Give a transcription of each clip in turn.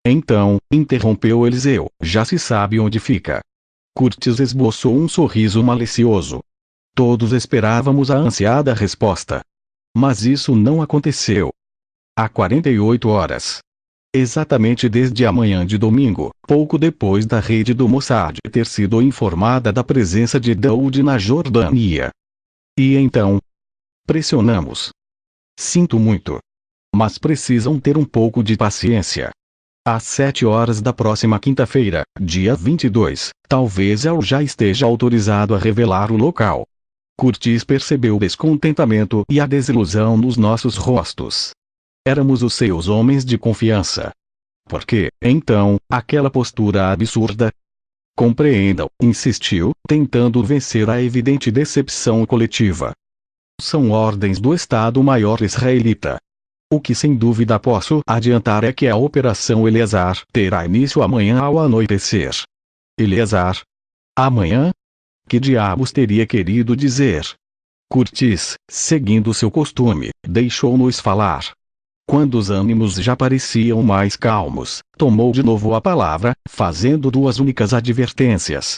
Então, interrompeu Eliseu, já se sabe onde fica. Curtis esboçou um sorriso malicioso. Todos esperávamos a ansiada resposta. Mas isso não aconteceu. Há 48 horas. Exatamente desde a manhã de domingo, pouco depois da rede do Mossad ter sido informada da presença de Daoud na Jordânia. E então? Pressionamos. Sinto muito. Mas precisam ter um pouco de paciência. Às 7 horas da próxima quinta-feira, dia 22, talvez El já esteja autorizado a revelar o local. Curtis percebeu o descontentamento e a desilusão nos nossos rostos. Éramos os seus homens de confiança. Por que, então, aquela postura absurda? Compreendam, insistiu, tentando vencer a evidente decepção coletiva. São ordens do Estado-Maior israelita. O que sem dúvida posso adiantar é que a Operação Eleazar terá início amanhã ao anoitecer. Eleazar? Amanhã? Que diabos teria querido dizer? Curtis, seguindo seu costume, deixou-nos falar. Quando os ânimos já pareciam mais calmos, tomou de novo a palavra, fazendo duas únicas advertências.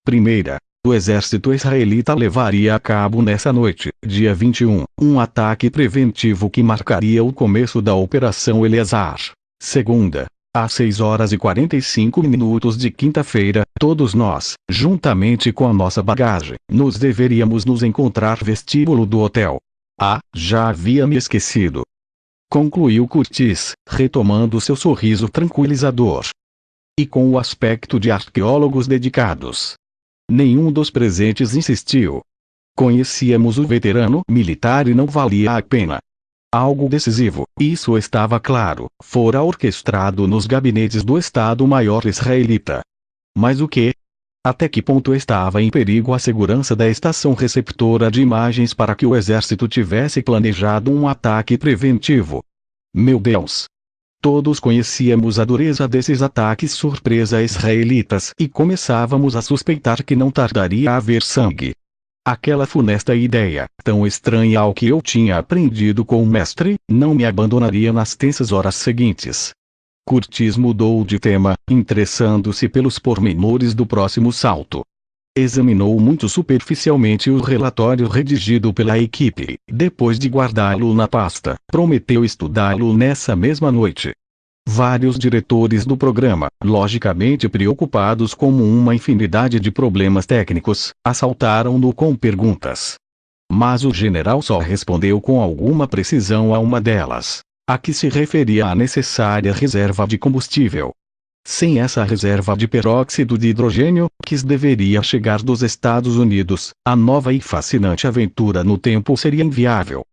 Primeira, o exército israelita levaria a cabo nessa noite, dia 21, um ataque preventivo que marcaria o começo da Operação Eleazar. Segunda, às 6h45 de quinta-feira, todos nós, juntamente com a nossa bagagem, deveríamos nos encontrar no vestíbulo do hotel. Ah, já havia me esquecido. Concluiu Curtis, retomando seu sorriso tranquilizador. E com o aspecto de arqueólogos dedicados. Nenhum dos presentes insistiu. Conhecíamos o veterano militar e não valia a pena. Algo decisivo, isso estava claro, fora orquestrado nos gabinetes do Estado-Maior israelita. Mas o que? Até que ponto estava em perigo a segurança da estação receptora de imagens para que o exército tivesse planejado um ataque preventivo? Meu Deus! Todos conhecíamos a dureza desses ataques surpresa israelitas e começávamos a suspeitar que não tardaria a haver sangue. Aquela funesta ideia, tão estranha ao que eu tinha aprendido com o mestre, não me abandonaria nas tensas horas seguintes. Curtis mudou de tema, interessando-se pelos pormenores do próximo salto. Examinou muito superficialmente o relatório redigido pela equipe, depois de guardá-lo na pasta, prometeu estudá-lo nessa mesma noite. Vários diretores do programa, logicamente preocupados com uma infinidade de problemas técnicos, assaltaram-no com perguntas. Mas o general só respondeu com alguma precisão a uma delas. A que se referia à necessária reserva de combustível. Sem essa reserva de peróxido de hidrogênio, que deveria chegar dos Estados Unidos, a nova e fascinante aventura no tempo seria inviável.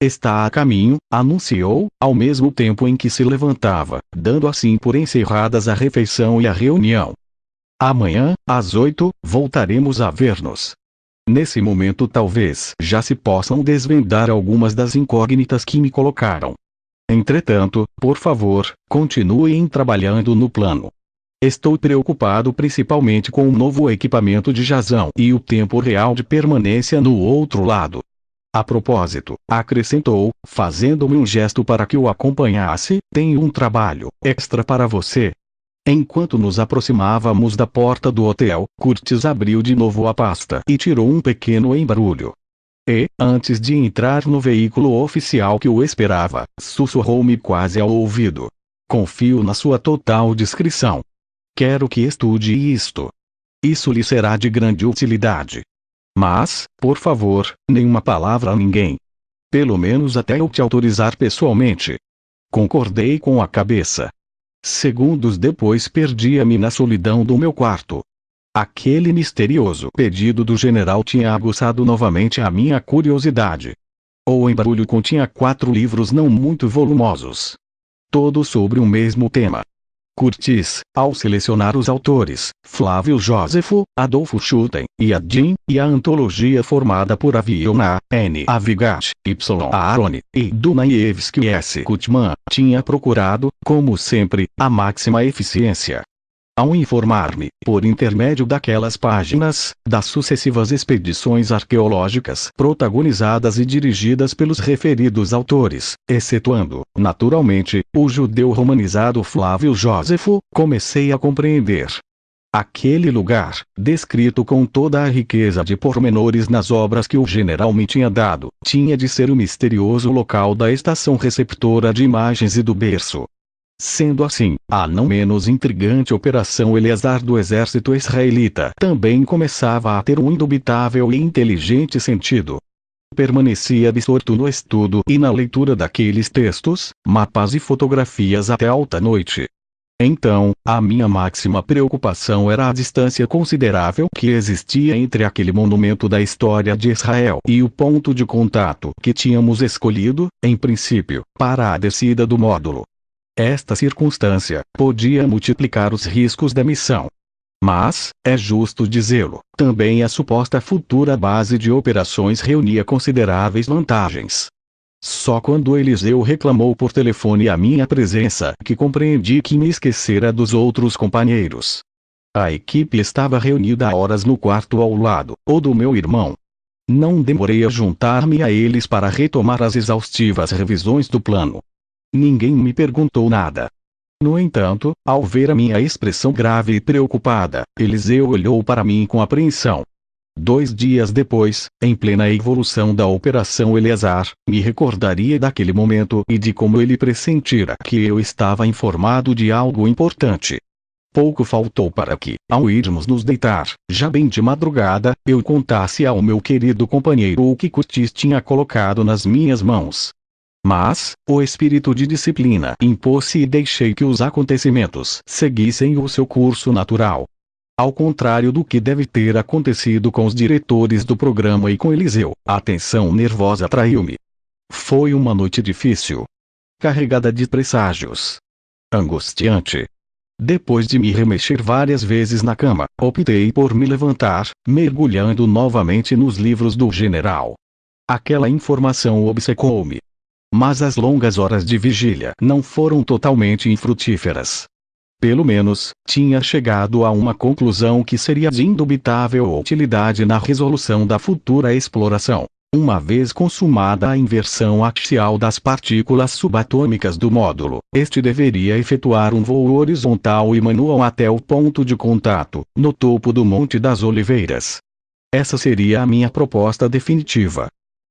Está a caminho, anunciou, ao mesmo tempo em que se levantava, dando assim por encerradas a refeição e a reunião. Amanhã, às 8, voltaremos a ver-nos. Nesse momento talvez já se possam desvendar algumas das incógnitas que me colocaram. Entretanto, por favor, continuem trabalhando no plano. Estou preocupado principalmente com o novo equipamento de Jazão e o tempo real de permanência no outro lado. A propósito, acrescentou, fazendo-me um gesto para que o acompanhasse, tenho um trabalho extra para você. Enquanto nos aproximávamos da porta do hotel, Curtis abriu de novo a pasta e tirou um pequeno embrulho. E, antes de entrar no veículo oficial que o esperava, sussurrou-me quase ao ouvido. Confio na sua total discrição. Quero que estude isto. Isso lhe será de grande utilidade. Mas, por favor, nenhuma palavra a ninguém. Pelo menos até eu te autorizar pessoalmente. Concordei com a cabeça. Segundos depois perdia-me na solidão do meu quarto. Aquele misterioso pedido do general tinha aguçado novamente a minha curiosidade. O embrulho continha 4 livros não muito volumosos. Todos sobre o mesmo tema. Curtis, ao selecionar os autores, Flávio Jósefo, Adolfo Schutten, Yadin, e a antologia formada por Aviona, N. Avigat, Y. Aaroni, e Dunaievski S. Kutman, tinha procurado, como sempre, a máxima eficiência. Ao informar-me, por intermédio daquelas páginas, das sucessivas expedições arqueológicas protagonizadas e dirigidas pelos referidos autores, excetuando, naturalmente, o judeu romanizado Flávio Jósefo, comecei a compreender. Aquele lugar, descrito com toda a riqueza de pormenores nas obras que o general me tinha dado, tinha de ser o misterioso local da estação receptora de imagens e do berço. Sendo assim, a não menos intrigante Operação Eleazar do exército israelita também começava a ter um indubitável e inteligente sentido. Permanecia absorto no estudo e na leitura daqueles textos, mapas e fotografias até alta noite. Então, a minha máxima preocupação era a distância considerável que existia entre aquele monumento da história de Israel e o ponto de contato que tínhamos escolhido, em princípio, para a descida do módulo. Esta circunstância podia multiplicar os riscos da missão. Mas, é justo dizê-lo, também a suposta futura base de operações reunia consideráveis vantagens. Só quando Eliseu reclamou por telefone a minha presença que compreendi que me esquecera dos outros companheiros. A equipe estava reunida há horas no quarto ao lado, ou do meu irmão. Não demorei a juntar-me a eles para retomar as exaustivas revisões do plano. Ninguém me perguntou nada. No entanto, ao ver a minha expressão grave e preocupada, Eliseu olhou para mim com apreensão. 2 dias depois, em plena evolução da Operação Eleazar, me recordaria daquele momento e de como ele pressentira que eu estava informado de algo importante. Pouco faltou para que, ao irmos nos deitar, já bem de madrugada, eu contasse ao meu querido companheiro o que Curtis tinha colocado nas minhas mãos. Mas, o espírito de disciplina impôs-se e deixei que os acontecimentos seguissem o seu curso natural. Ao contrário do que deve ter acontecido com os diretores do programa e com Eliseu, a tensão nervosa traiu-me. Foi uma noite difícil. Carregada de presságios. Angustiante. Depois de me remexer várias vezes na cama, optei por me levantar, mergulhando novamente nos livros do general. Aquela informação obcecou-me. Mas as longas horas de vigília não foram totalmente infrutíferas. Pelo menos, tinha chegado a uma conclusão que seria de indubitável utilidade na resolução da futura exploração. Uma vez consumada a inversão axial das partículas subatômicas do módulo, este deveria efetuar um voo horizontal e manual até o ponto de contato, no topo do Monte das Oliveiras. Essa seria a minha proposta definitiva.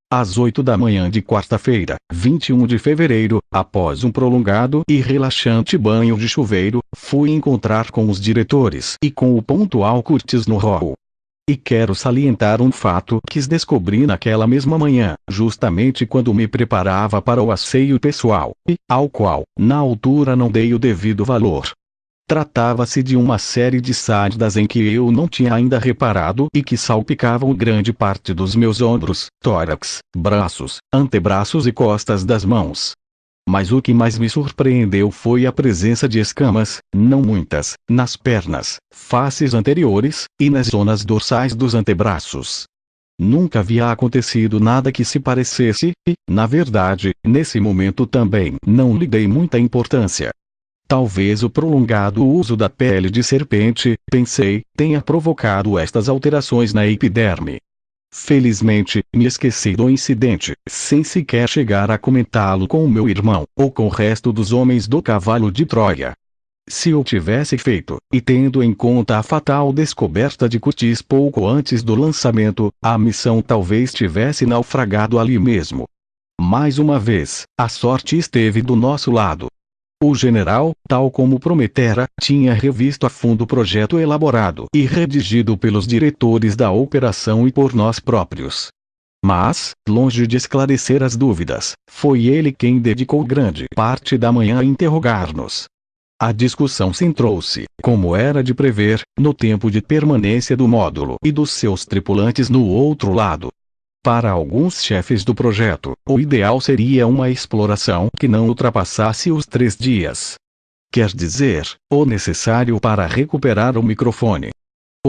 Às 8 da manhã de quarta-feira, 21 de fevereiro, após um prolongado e relaxante banho de chuveiro, fui encontrar com os diretores e com o pontual Curtis no hall. E quero salientar um fato que descobri naquela mesma manhã, justamente quando me preparava para o asseio pessoal, e ao qual, na altura não dei o devido valor. Tratava-se de uma série de sardas em que eu não tinha ainda reparado e que salpicavam grande parte dos meus ombros, tórax, braços, antebraços e costas das mãos. Mas o que mais me surpreendeu foi a presença de escamas, não muitas, nas pernas, faces anteriores, e nas zonas dorsais dos antebraços. Nunca havia acontecido nada que se parecesse, e, na verdade, nesse momento também não lhe dei muita importância. Talvez o prolongado uso da pele de serpente, pensei, tenha provocado estas alterações na epiderme. Felizmente, me esqueci do incidente, sem sequer chegar a comentá-lo com o meu irmão, ou com o resto dos homens do cavalo de Troia. Se o tivesse feito, e tendo em conta a fatal descoberta de Curtis pouco antes do lançamento, a missão talvez tivesse naufragado ali mesmo. Mais uma vez, a sorte esteve do nosso lado. O general, tal como prometera, tinha revisto a fundo o projeto elaborado e redigido pelos diretores da operação e por nós próprios. Mas, longe de esclarecer as dúvidas, foi ele quem dedicou grande parte da manhã a interrogar-nos. A discussão centrou-se, como era de prever, no tempo de permanência do módulo e dos seus tripulantes no outro lado. Para alguns chefes do projeto, o ideal seria uma exploração que não ultrapassasse os 3 dias. Quer dizer, o necessário para recuperar o microfone.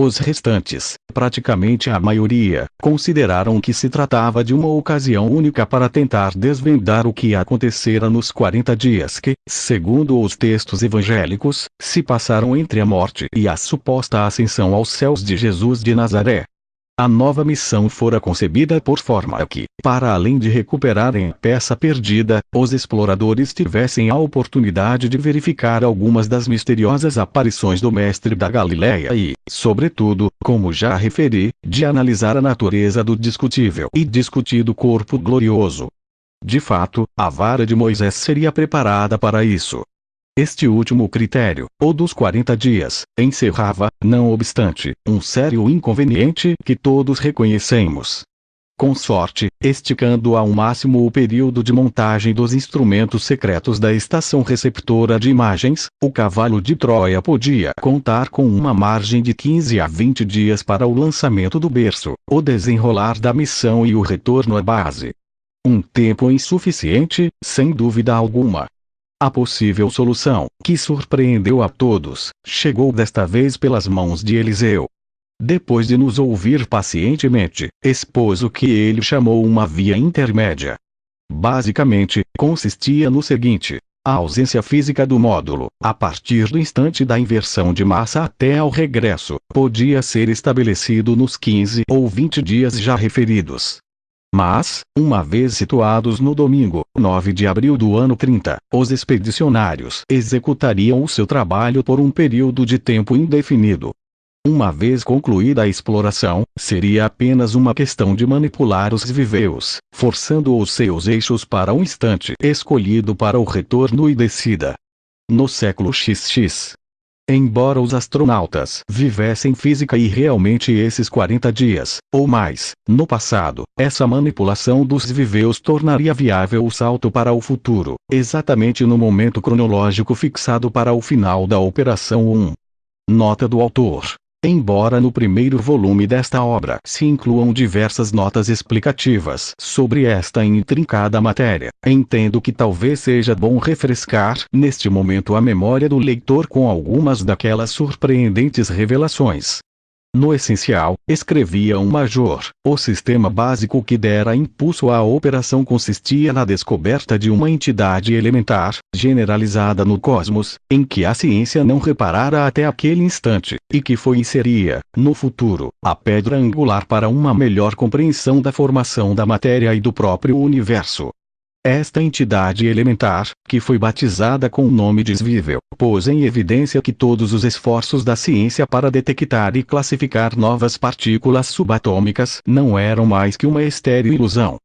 Os restantes, praticamente a maioria, consideraram que se tratava de uma ocasião única para tentar desvendar o que acontecera nos 40 dias que, segundo os textos evangélicos, se passaram entre a morte e a suposta ascensão aos céus de Jesus de Nazaré. A nova missão fora concebida por forma que, para além de recuperarem a peça perdida, os exploradores tivessem a oportunidade de verificar algumas das misteriosas aparições do Mestre da Galileia e, sobretudo, como já referi, de analisar a natureza do discutível e discutido corpo glorioso. De fato, a vara de Moisés seria preparada para isso. Este último critério, o dos 40 dias, encerrava, não obstante, um sério inconveniente que todos reconhecemos. Com sorte, esticando ao máximo o período de montagem dos instrumentos secretos da estação receptora de imagens, o cavalo de Troia podia contar com uma margem de 15 a 20 dias para o lançamento do berço, o desenrolar da missão e o retorno à base. Um tempo insuficiente, sem dúvida alguma. A possível solução, que surpreendeu a todos, chegou desta vez pelas mãos de Eliseu. Depois de nos ouvir pacientemente, expôs o que ele chamou uma via intermédia. Basicamente, consistia no seguinte: a ausência física do módulo, a partir do instante da inversão de massa até ao regresso, podia ser estabelecido nos 15 ou 20 dias já referidos. Mas, uma vez situados no domingo, 9 de abril do ano 30, os expedicionários executariam o seu trabalho por um período de tempo indefinido. Uma vez concluída a exploração, seria apenas uma questão de manipular os viveus, forçando os seus eixos para um instante escolhido para o retorno e descida. No século XX, embora os astronautas vivessem física e realmente esses 40 dias, ou mais, no passado, essa manipulação dos viveus tornaria viável o salto para o futuro, exatamente no momento cronológico fixado para o final da Operação 1. Nota do autor. Embora no primeiro volume desta obra se incluam diversas notas explicativas sobre esta intrincada matéria, entendo que talvez seja bom refrescar neste momento a memória do leitor com algumas daquelas surpreendentes revelações. No essencial, escrevia um major, o sistema básico que dera impulso à operação consistia na descoberta de uma entidade elementar, generalizada no cosmos, em que a ciência não reparara até aquele instante, e que seria, no futuro, a pedra angular para uma melhor compreensão da formação da matéria e do próprio universo. Esta entidade elementar, que foi batizada com o nome de Svível, pôs em evidência que todos os esforços da ciência para detectar e classificar novas partículas subatômicas não eram mais que uma estéril ilusão.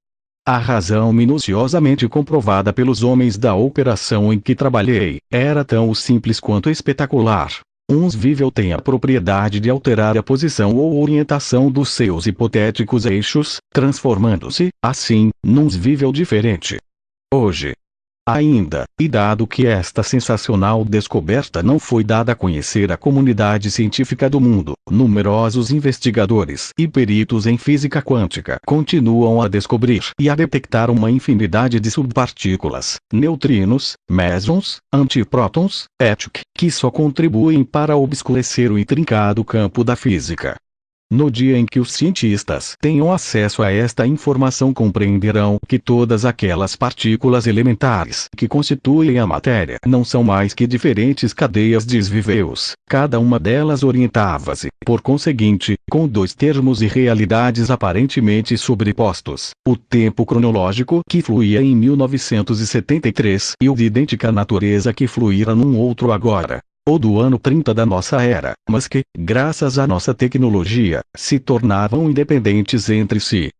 A razão minuciosamente comprovada pelos homens da operação em que trabalhei, era tão simples quanto espetacular. Um Svível tem a propriedade de alterar a posição ou orientação dos seus hipotéticos eixos, transformando-se, assim, num Svível diferente. Hoje, ainda, e dado que esta sensacional descoberta não foi dada a conhecer à comunidade científica do mundo, numerosos investigadores e peritos em física quântica continuam a descobrir e a detectar uma infinidade de subpartículas, neutrinos, mesons, antiprótons, etc., que só contribuem para obscurecer o intrincado campo da física. No dia em que os cientistas tenham acesso a esta informação, compreenderão que todas aquelas partículas elementares que constituem a matéria não são mais que diferentes cadeias de Svíveus, cada uma delas orientava-se, por conseguinte, com dois termos e realidades aparentemente sobrepostos: o tempo cronológico que fluía em 1973 e o de idêntica natureza que fluíra num outro agora, ou do ano 30 da nossa era, mas que, graças à nossa tecnologia, se tornavam independentes entre si.